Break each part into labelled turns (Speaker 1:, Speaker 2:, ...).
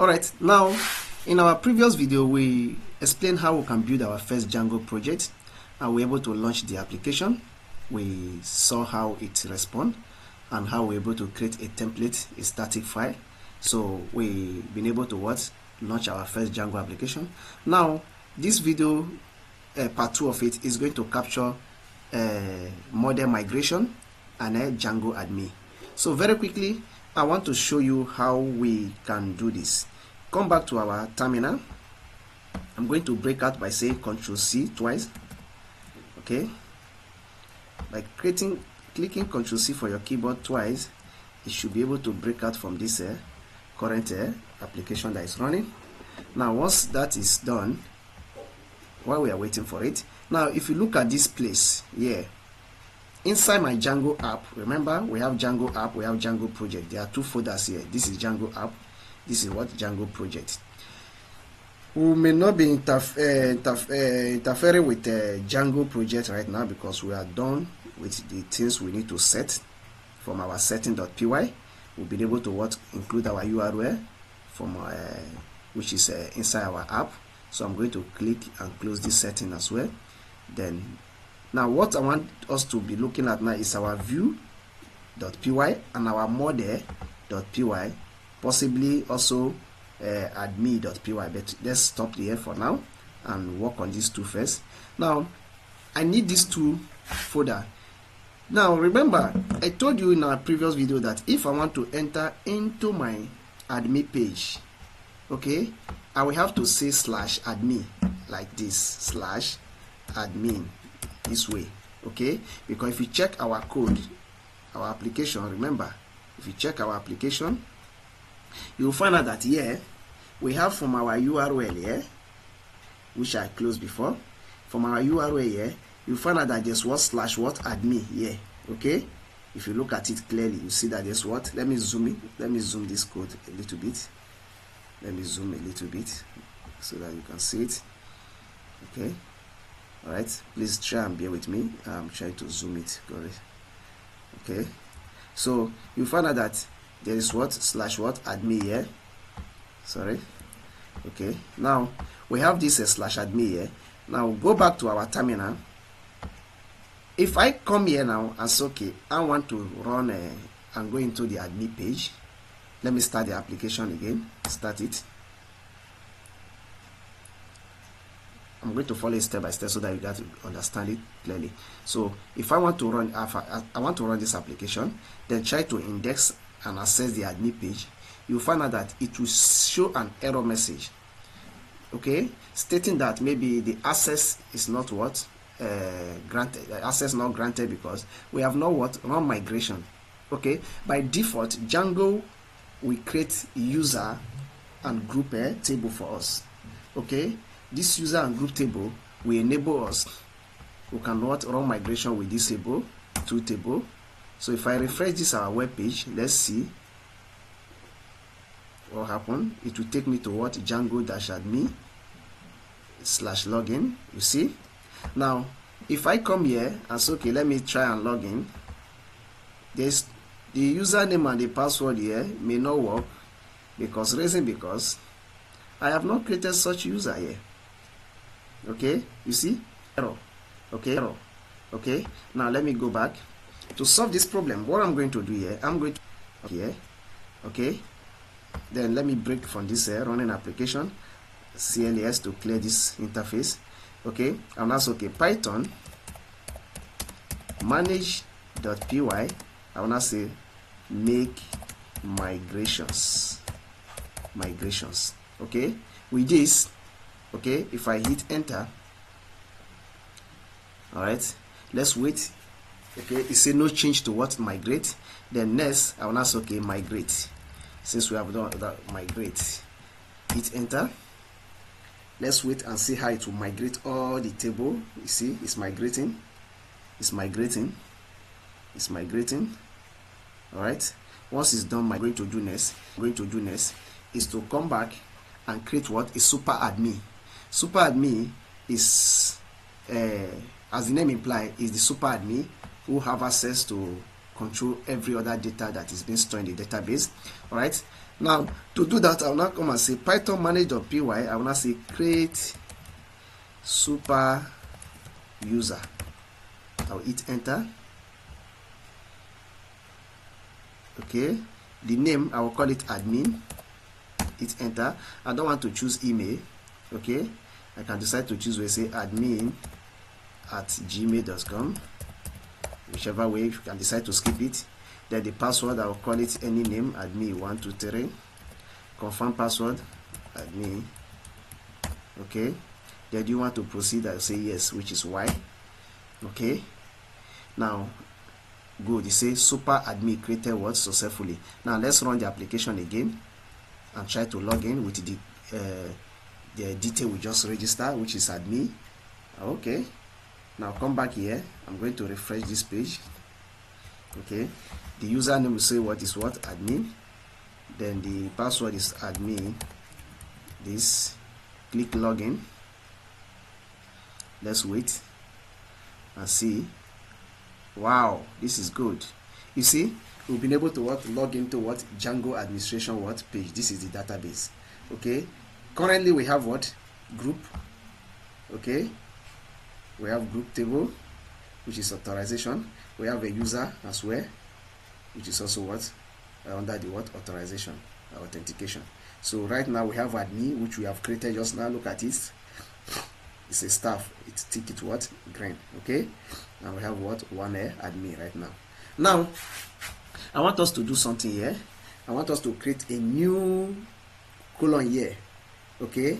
Speaker 1: Alright, now in our previous video we explained how we can build our first Django project and we were able to launch the application. We saw how it responds and how we're able to create a template, a static file. So we've been able to launch our first Django application. Now this video, part 2 of it, is going to capture model migration and Django admin. So very quickly, I want to show you how we can do this. Come back to our terminal. I'm going to break out by saying Ctrl+C twice. Okay. By clicking Ctrl+C for your keyboard twice, it should be able to break out from this current application that is running. Now once that is done, while we are waiting for it, now if you look at this place here, inside my Django app, remember we have Django app, we have Django project. There are two folders here. This is Django app, this is Django project. We may not be interfering with Django project right now because we are done with the things we need to set from our setting.py. We'll be able to include our URL from which is inside our app. So I'm going to click and close this setting as well. Then now what I want us to be looking at now is our view.py and our model.py, possibly also admin.py, but let's stop here for now and work on these two first. Now I need these two folder. Now remember, I told you in our previous video that if I want to enter into my admin page, okay, I will have to say /admin like this, /admin this way, okay? Because if you check our code, our application, remember, if you check our application, you will find out that here we have from our URL here, which I closed before. From our URL here, you find out that there's /admin here, okay? If you look at it clearly, you see that there's what. Let me zoom in. Let me zoom this code a little bit. Let me zoom a little bit so that you can see it. Okay. All right. Please try and bear with me. I'm trying to zoom it. Got it. Okay. So you find out that there is /admin here. Sorry. Okay. Now we have this /admin here. Now go back to our terminal. If I come here now and say, okay, I want to run and go into the admin page. Let me start the application again. Start it. I'm going to follow it step by step so that you got to understand it clearly. So if I want to run, I want to run this application, then try to index and access the admin page, you'll find out that it will show an error message, okay, stating that maybe the access is not granted. Access not granted because we have not run migration. Okay, by default Django we create user and group table for us. Okay, this user and group table will enable us, we can run migration with this table, table. So if I refresh this our web page, let's see what happened. It will take me to Django-admin /login. You see. Now if I come here and say, okay, let me try and log in, there's the username and the password here may not work because I have not created such user here. Okay, you see, error. Okay, error. Okay, now let me go back to solve this problem. What I'm going to do here, I'm going to here. Okay, then let me break from this running application CLS to clear this interface. Okay, and that's okay. Python manage.py. I want to say make migrations. Okay, with this, okay, if I hit enter, all right, let's wait. Okay, it says no change to migrate. Then next, I want to say okay, migrate. Since we have done that, migrate, hit enter. Let's wait and see how it will migrate all the table. You see, it's migrating. All right. Once it's done, I'm going to do next is to come back and create a super admin. Super admin is, as the name implies, is the super admin who have access to control every other data that is being stored in the database. All right. Now to do that, I will now come and say python manage.py. I will now say create super user. I will hit enter. Okay, the name I will call it admin. Hit enter. I don't want to choose email. Okay, I can decide to choose where say admin@gmail.com, whichever way. You can decide to skip it. Then the password, I will call it any name, admin123. Confirm password, admin. Okay, then do you want to proceed? I will say yes, which is Y. Okay, now good. It says super admin created what successfully. Now let's run the application again and try to log in with the detail we just registered, which is admin. Okay, now come back here. I'm going to refresh this page. Okay, the username will say what is what, admin. Then the password is admin. This, click login. Let's wait and see. Wow, this is good. You see, we've been able to log into Django administration page. This is the database. Okay, currently we have group. Okay, we have group table, which is authorization. We have a user as well, which is also under the authorization, authentication. So right now we have admin, which we have created just now. Look at it. It's a staff. It's ticket green. Okay, and we have one admin right now. Now I want us to do something here. I want us to create a new column here. Okay,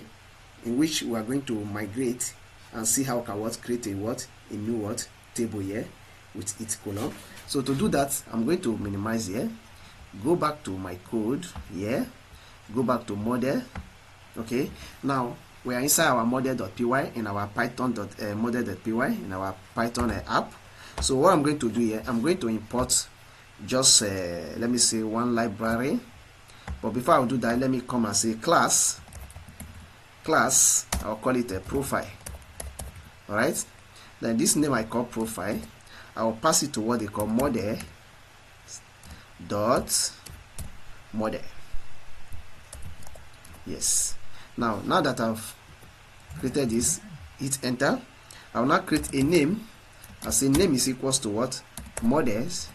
Speaker 1: in which we are going to migrate and see how can create a new table here with its column. So to do that, I'm going to minimize here, go back to my code here, go back to model. Okay, now we are inside our model.py in our python.model.py in our Python app. So what I'm going to do here, I'm going to import just let me say one library. But before I do that, let me come and say class. I'll call it a profile. All right, then this name I call profile. I will pass it to what they call model. Yes. Now that I've created this, hit enter. I will now create a name. I say name is equals to models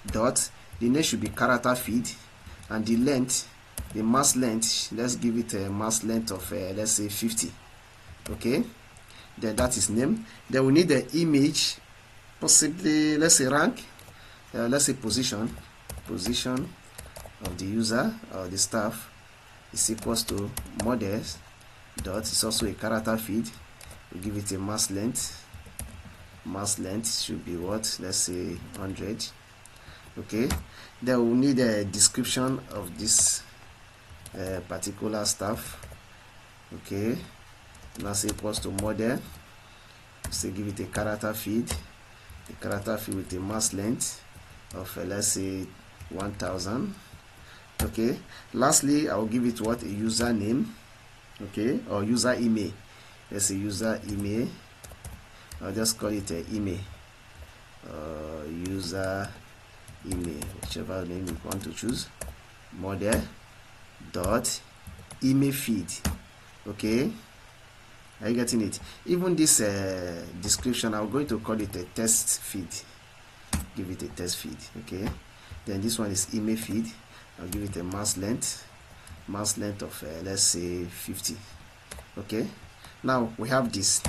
Speaker 1: dot, the name should be character feed, and the length, the mass length, let's give it a mass length of let's say 50. Okay, then that is name. Then we need the image, possibly let's say rank, let's say position of the user or the staff is equals to models dot, it's also a character feed. We give it a mass length should be let's say 100. Okay, then we need a description of this particular stuff. Okay, that's equals to model, so give it a character feed with a mass length of let's say 1000. Okay, lastly I will give it a username. Okay, or user email. Let's say user email. I'll just call it email, user email, whichever name you want to choose. Model dot email feed. Okay, are you getting it? Even this description, I'm going to call it a test feed. Give it a test feed. Okay, then this one is email feed. I'll give it a mass length of let's say 50. Okay, now we have this.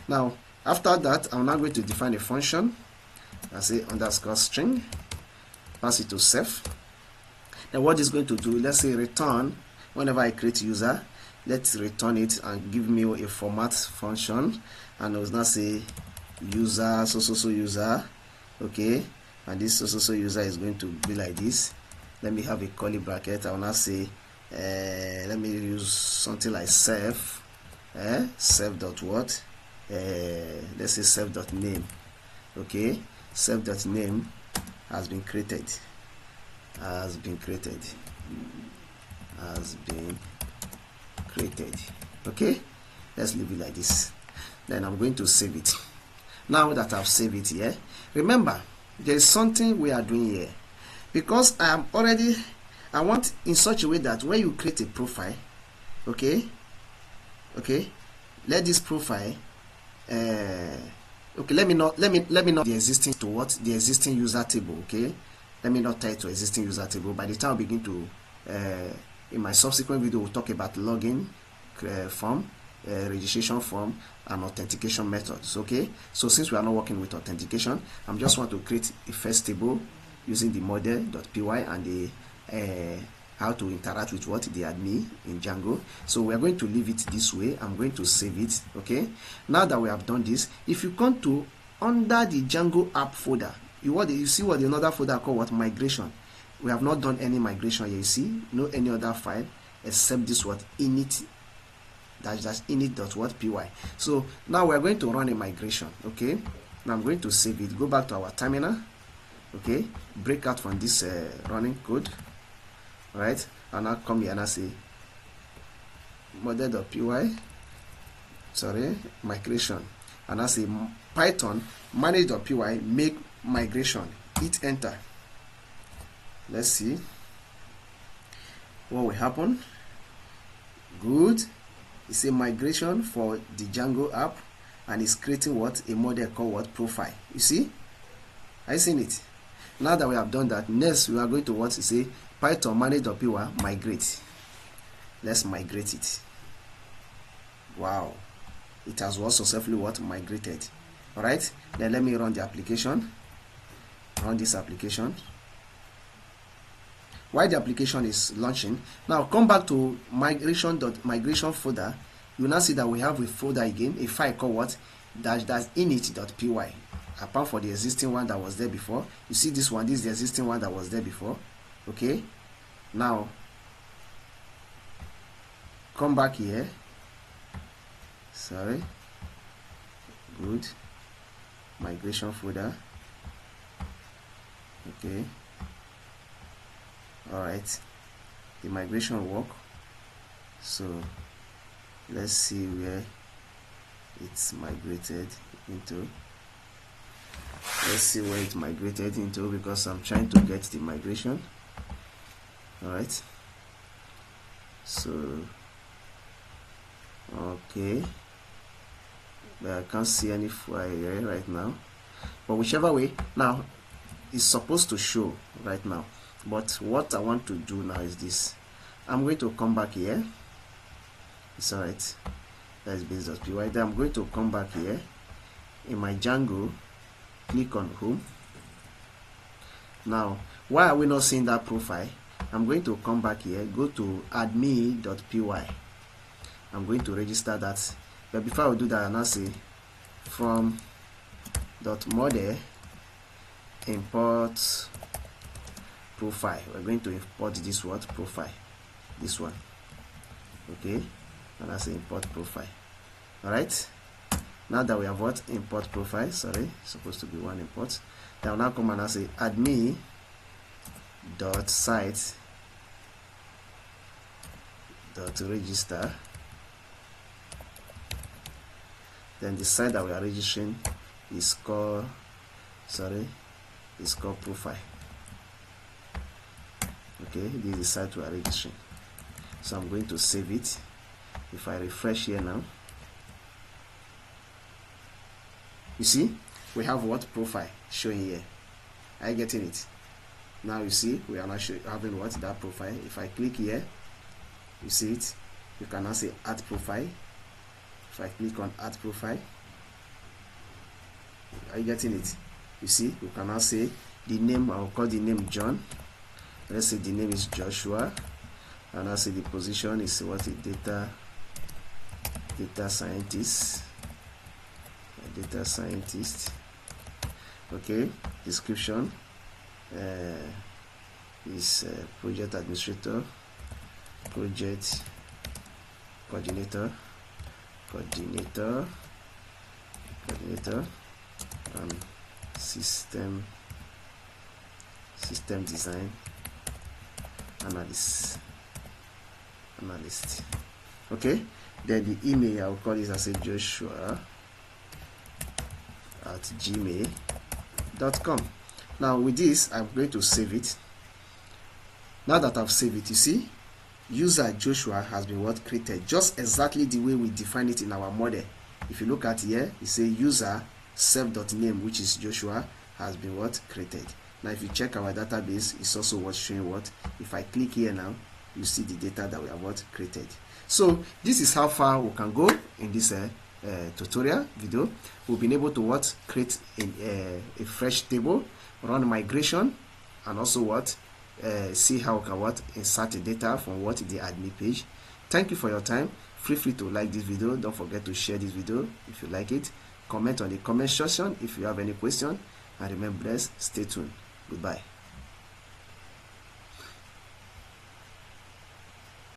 Speaker 1: Now after that, I'm now going to define a function. I say underscore string, pass it to self. Then what is going to do, let's say return, whenever I create user, let's return it and give me a format function, and I will now say user so user. Okay, and this so user is going to be like this. Let me have a curly bracket. I will now say let me use something like self dot what, let's say self dot name. Okay, self dot name has been created. Okay, let's leave it like this. Then I'm going to save it. Now that I've saved it here, remember there is something we are doing here, because I I want in such a way that when you create a profile, okay, let this profile okay, let me not the existing to what the existing user table. Okay, let me not tie it to existing user table. By the time I begin to in my subsequent video, we'll talk about login form, registration form, and authentication methods. Okay, so since we are not working with authentication, I'm just want to create a first table using the model.py and the how to interact with what the admin in Django. So we are going to leave it this way. I'm going to save it. Okay, now that we have done this, if you come to under the Django app folder, you see what another folder called what migration. We have not done any migration here. You see no any other file except this what init init.py. So now we are going to run a migration. Okay, now I'm going to save it, go back to our terminal. Okay, break out from this running code. Right, and now come here and I say model.py, sorry, migration, and I say Python manage.py make migration. Hit enter. Let's see what will happen. Good. It's a migration for the Django app, and it's creating what a model called what profile. You see, I seen it. Now that we have done that, next we are going to what to say Python manage.py migrate. Let's migrate it. Wow, it has what successfully what migrated. All right, then let me run the application. Run this application. While the application is launching, now come back to migration folder. You will now see that we have a folder again, a file called what init.py. Apart from the existing one that was there before, you see this one. This is the existing one that was there before. Okay, now come back here. Sorry, good, migration folder. Okay, all right, the migration work. So let's see where it's migrated into. Let's see where it migrated into, because I'm trying to get the migration. All right, so okay, but I can't see any file here right now, but whichever way, now it's supposed to show right now. But what I want to do now is this. I'm going to come back here. It's all right, that's base.py. Then I'm going to come back here in my Django, click on home. Now why are we not seeing that profile? I'm going to come back here, go to admin.py. I'm going to register that, but before I do that, I'll say from .model import profile. We're going to import this what profile, this one. Okay, and I say import profile. All right, now that we have what import profile, sorry, supposed to be one import. Now come and I say admin dot site dot register. Then the site that we are registering is called, sorry, is called profile. Okay, this is the site we are registering. So I'm going to save it. If I refresh here now, you see we have what profile showing here. Are you getting it? Now you see we are not having what that profile. If I click here, you see it. You can now say add profile. If I click on add profile, are you getting it? You see, you can now say the name. I'll call the name John. Let's say the name is Joshua, and I'll say the position is what a data scientist. A data scientist. Okay, description is project administrator, project coordinator, and system design analyst. Okay, then the email I'll call this as a joshua@gmail.com. Now with this, I'm going to save it. Now that I've saved it, you see, user Joshua has been what created just exactly the way we define it in our model. If you look at here, it says user self.name, which is Joshua, has been what created. Now if you check our database, it's also what's showing what. If I click here now, you see the data that we have what created. So this is how far we can go in this tutorial video. We've been able to what create a fresh table, run migration, and also what see how we can what insert the data from what the admin page. Thank you for your time. Feel free to like this video. Don't forget to share this video if you like it. Comment on the comment section if you have any question, and remember, stay tuned. Goodbye.